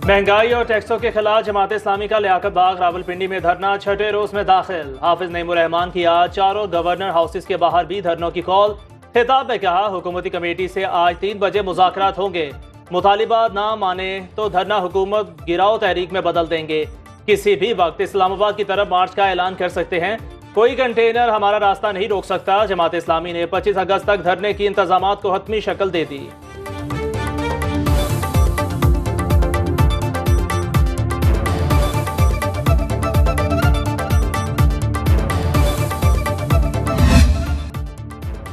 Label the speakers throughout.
Speaker 1: महंगाई और टैक्सों के खिलाफ जमात इस्लामी का लियाकत बाग रावलपिंडी में धरना छठे रोज में दाखिल। हाफिज नईमुर रहमान की आज चारों गवर्नर हाउसेस के बाहर भी धरनों की कॉल। खिताब में कहा, हुकूमती कमेटी से आज 3 बजे मुज़ाकरात होंगे। मुतालिबात ना माने तो धरना हुकूमत गिराओ तहरीक में बदल देंगे। किसी भी वक्त इस्लामाबाद की तरफ मार्च का ऐलान कर सकते हैं। कोई कंटेनर हमारा रास्ता नहीं रोक सकता। जमात इस्लामी ने 25 अगस्त तक धरने की इंतजामात को हतमी शक्ल दे दी।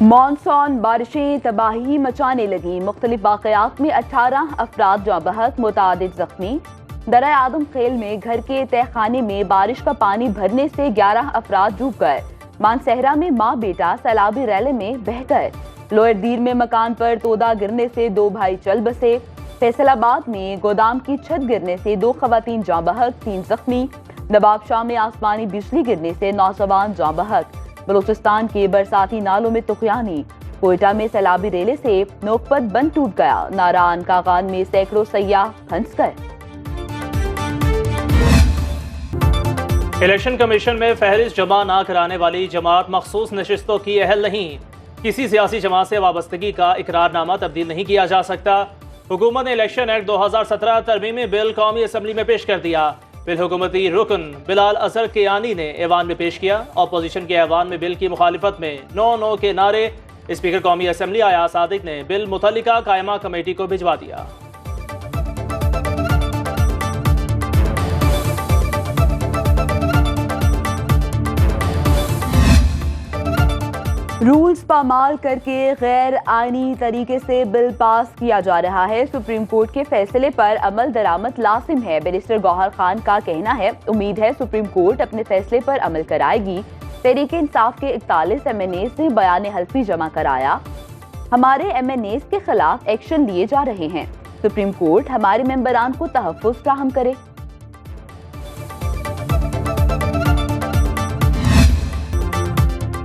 Speaker 2: मॉनसून बारिशें तबाही मचाने लगी। मुख्तलिफ वाक़यात में 18 अफराद जाँ बहक, मुतादिद जख्मी। दरा आदम खेल में घर के तहखाने में बारिश का पानी भरने से 11 अफराद डूब गए। मानसहरा में माँ बेटा सैलाबी रैले में बह गए। लोअर दीर में मकान पर तोदा गिरने से 2 भाई चल बसे। फैसलाबाद में गोदाम की छत गिरने से 2 खवातीन जाँ बहक, 3 जख्मी। नवाबशाह में आसमानी बिजली गिरने से नौजवान जाँ बहक। बलूचिस्तान के बरसाती नालों में तुखयानी। कोयटा में सैलाबी रेले से नोकपत बंद टूट गया। नारायण कागान में सैकड़ों सयाह फंस गए।
Speaker 1: इलेक्शन कमीशन में फहरिस्त जमा ना कराने वाली जमात मखसूस नशिस्तों की अहल नहीं। किसी सियासी जमात से वाबस्तगी का इकरारनामा तब्दील नहीं किया जा सकता। हुकूमत ने इलेक्शन एक्ट 2017 तरमीमी बिल कौमी असम्बली में पेश कर दिया। बिल हुकूमती रुकन बिलाल अजहर कियानी ने ऐवान में पेश किया। अपोजिशन के ऐवान में बिल की मुखालिफत में नो नो के नारे। स्पीकर कौमी असम्बली अयाज सादिक ने बिल मुतल्लिका कायमा कमेटी को भिजवा दिया।
Speaker 2: रूल्स पामाल करके गैर आईनी तरीके से बिल पास किया जा रहा है। सुप्रीम कोर्ट के फैसले पर अमल दरामद लाजिम है। बैरिस्टर गौहर खान का कहना है, उम्मीद है सुप्रीम कोर्ट अपने फैसले पर अमल कराएगी। तहरीक इंसाफ के 41 MNAs ने बयान हल्फी जमा कराया। हमारे MNAs के खिलाफ एक्शन लिए जा रहे हैं। सुप्रीम कोर्ट हमारे मेंबरान को तहफ़्फ़ुज़ फ्राहम करे।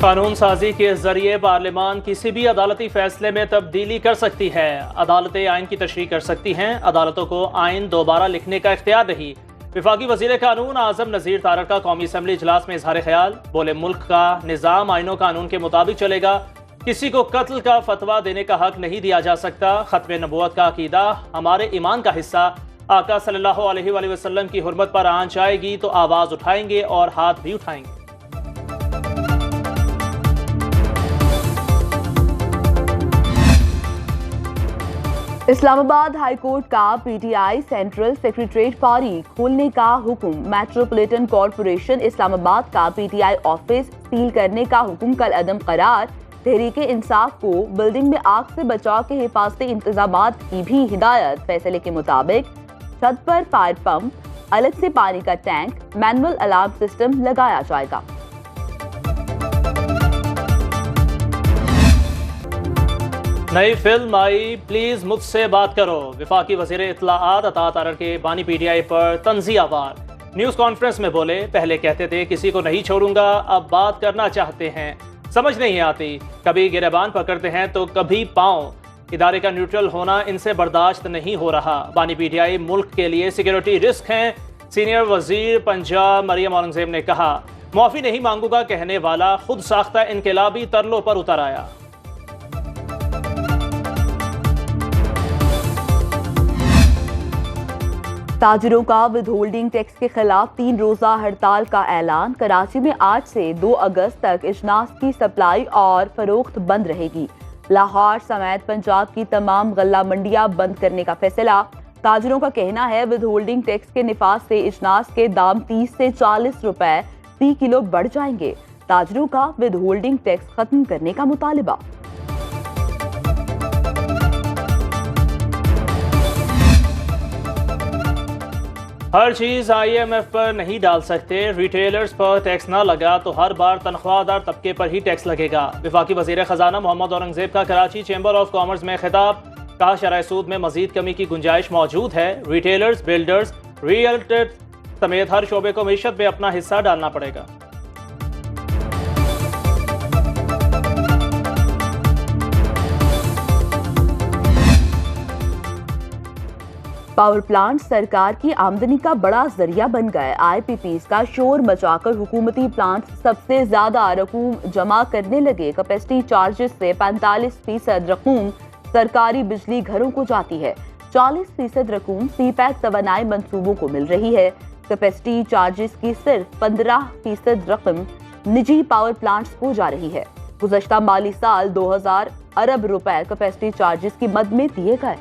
Speaker 1: कानून साजी के जरिए पार्लियामान किसी भी अदालती फैसले में तब्दीली कर सकती है। अदालतें आइन की तशरीह कर सकती हैं। अदालतों को आइन दोबारा लिखने का इख्तियार नहीं। वफाकी वज़ीर कानून आज़म नज़ीर तारड़ का कौमी असम्बली इजलास में इजहार ख्याल। बोले, मुल्क का निज़ाम आइनों कानून के मुताबिक चलेगा। किसी को कत्ल का फतवा देने का हक नहीं दिया जा सकता। खत्म नबूवत का अकीदा हमारे ईमान का हिस्सा। आका सल्लल्लाहु अलैहि वसल्लम की हुर्मत पर आंच आएगी तो आवाज़ उठाएंगे और हाथ भी उठाएंगे।
Speaker 2: इस्लामाबाद हाई कोर्ट का PTI सेंट्रल सेक्रेटरीट फारी खोलने का हुक्म। मेट्रोपॉलिटन कॉरपोरेशन इस्लामाबाद का PTI ऑफिस सील करने का हुक्म कल अदम करार। तहरीक इंसाफ को बिल्डिंग में आग से बचाव के हिफाजती इंतजामात की भी हिदायत। फैसले के मुताबिक छत पर फायर पंप, अलग से पानी का टैंक, मैनुअल अलार्म सिस्टम लगाया जाएगा।
Speaker 1: नई फिल्म आई, प्लीज मुझसे बात करो। वफाकी वज़ीर इत्तलाआत अता तारड़ के बानी PTI पर तंज़ियावार। न्यूज़ कॉन्फ्रेंस में बोले, पहले कहते थे किसी को नहीं छोड़ूंगा, अब बात करना चाहते हैं। समझ नहीं आती, कभी गिरबान पकड़ते हैं तो कभी पाँव। इदारे का न्यूट्रल होना इनसे बर्दाश्त नहीं हो रहा। बानी PTI मुल्क के लिए सिक्योरिटी रिस्क हैं। सीनियर वजीर पंजाब मरियम औरंगजेब ने कहा, माफ़ी नहीं मांगूंगा कहने वाला खुद साख्ता इनकलाबी तरलों पर उतर आया।
Speaker 2: ताजिरों का विद होल्डिंग टैक्स के खिलाफ 3 रोजा हड़ताल का ऐलान। कराची में आज से 2 अगस्त तक इजनास की सप्लाई और फरोख्त बंद रहेगी। लाहौर समेत पंजाब की तमाम गल्ला मंडियां बंद करने का फैसला। ताजिरों का कहना है, विद होल्डिंग टैक्स के निफाज से इजनास के दाम 30 से 40 रुपए फी किलो बढ़ जाएंगे। ताजिरों का विद होल्डिंग टैक्स खत्म करने का मुतालिबा।
Speaker 1: हर चीज़ IMF पर नहीं डाल सकते। रिटेलर्स पर टैक्स ना लगा तो हर बार तनख्वाहदार तबके पर ही टैक्स लगेगा। वफाकी वज़ीर ख़जाना मोहम्मद औरंगजेब का कराची चैम्बर ऑफ कॉमर्स में खिताब। कहा, शरह सूद में मजीद कमी की गुंजाइश मौजूद है। रिटेलर्स, बिल्डर्स, रियल्टर्स समेत हर शोबे को मीशत में अपना हिस्सा डालना पड़ेगा।
Speaker 2: पावर प्लांट सरकार की आमदनी का बड़ा जरिया बन गए। IPPs का शोर मचाकर हुकूमती प्लांट सबसे ज्यादा रकूम जमा करने लगे। कैपेसिटी चार्जेस से 45% रकूम सरकारी बिजली घरों को जाती है। 40% रकूम CPEC तवानाई मंसूबों को मिल रही है। कैपेसिटी चार्जेस की सिर्फ 15% रकम निजी पावर प्लांट्स को जा रही है। गुज़श्ता माली साल 2000 अरब रुपए कैपेसिटी चार्जेस की मद में दिए गए।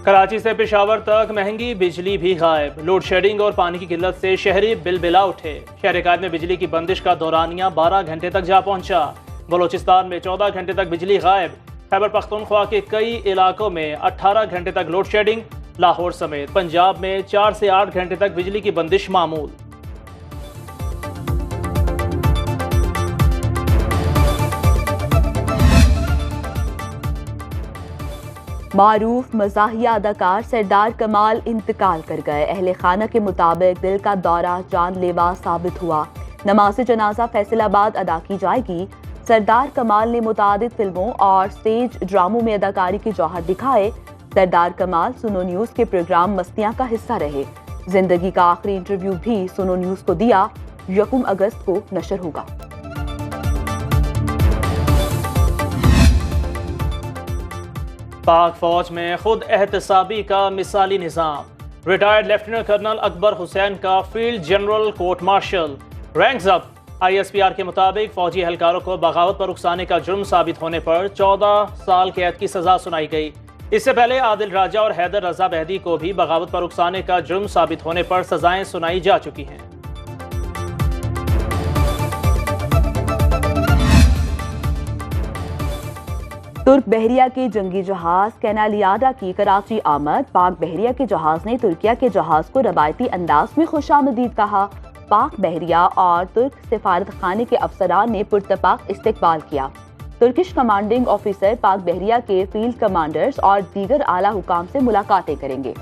Speaker 1: कराची से पेशावर तक महंगी बिजली भी गायब। लोड शेडिंग और पानी की किल्लत से शहरी बिलबिला उठे। शहर में बिजली की बंदिश का दौरानिया 12 घंटे तक जा पहुंचा। बलोचिस्तान में 14 घंटे तक बिजली गायब। खैबर पख्तूनख्वा के कई इलाकों में 18 घंटे तक लोड शेडिंग। लाहौर समेत पंजाब में 4 से 8 घंटे तक बिजली की बंदिश मामूल।
Speaker 2: मारूफ मज़ाहिया अदाकार सरदार कमाल इंतकाल कर गए। अहले खाना के मुताबिक दिल का दौरा जानलेवा साबित हुआ। नमाज़े जनाजा फैसलाबाद अदा की जाएगी। सरदार कमाल ने मुतादिद फिल्मों और स्टेज ड्रामों में अदाकारी के जौहर दिखाए। सरदार कमाल सुनो न्यूज़ के प्रोग्राम मस्तियां का हिस्सा रहे। जिंदगी का आखिरी इंटरव्यू भी सुनो न्यूज़ को दिया। 1 अगस्त को नशर होगा।
Speaker 1: पाक फौज में खुद एहतसाबी का मिसाली निज़ाम। Retired lieutenant colonel Akbar Hussain का field general court martial. Ranks up. ISPR के मुताबिक फौजी एहलकारों को बगावत पर उकसाने का जुर्म साबित होने पर 14 साल कैद की सजा सुनाई गई। इससे पहले आदिल राजा और हैदर रजा बहदी को भी बगावत पर उकसाने का जुर्म साबित होने पर सजाएं सुनाई जा चुकी हैं।
Speaker 2: तुर्क बहरिया के जंगी जहाज कैनालियाडा की कराची आमद। पाक बहरिया के जहाज ने तुर्किया के जहाज को रवायती अंदाज में खुशामदीद कहा। पाक बहरिया और तुर्क सिफारत खाने के अफसरान ने पुरतपाक इस्तकबाल किया। तुर्किश कमांडिंग ऑफिसर पाक बहरिया के फील्ड कमांडर्स और दीगर आला हुकाम से मुलाकातें करेंगे।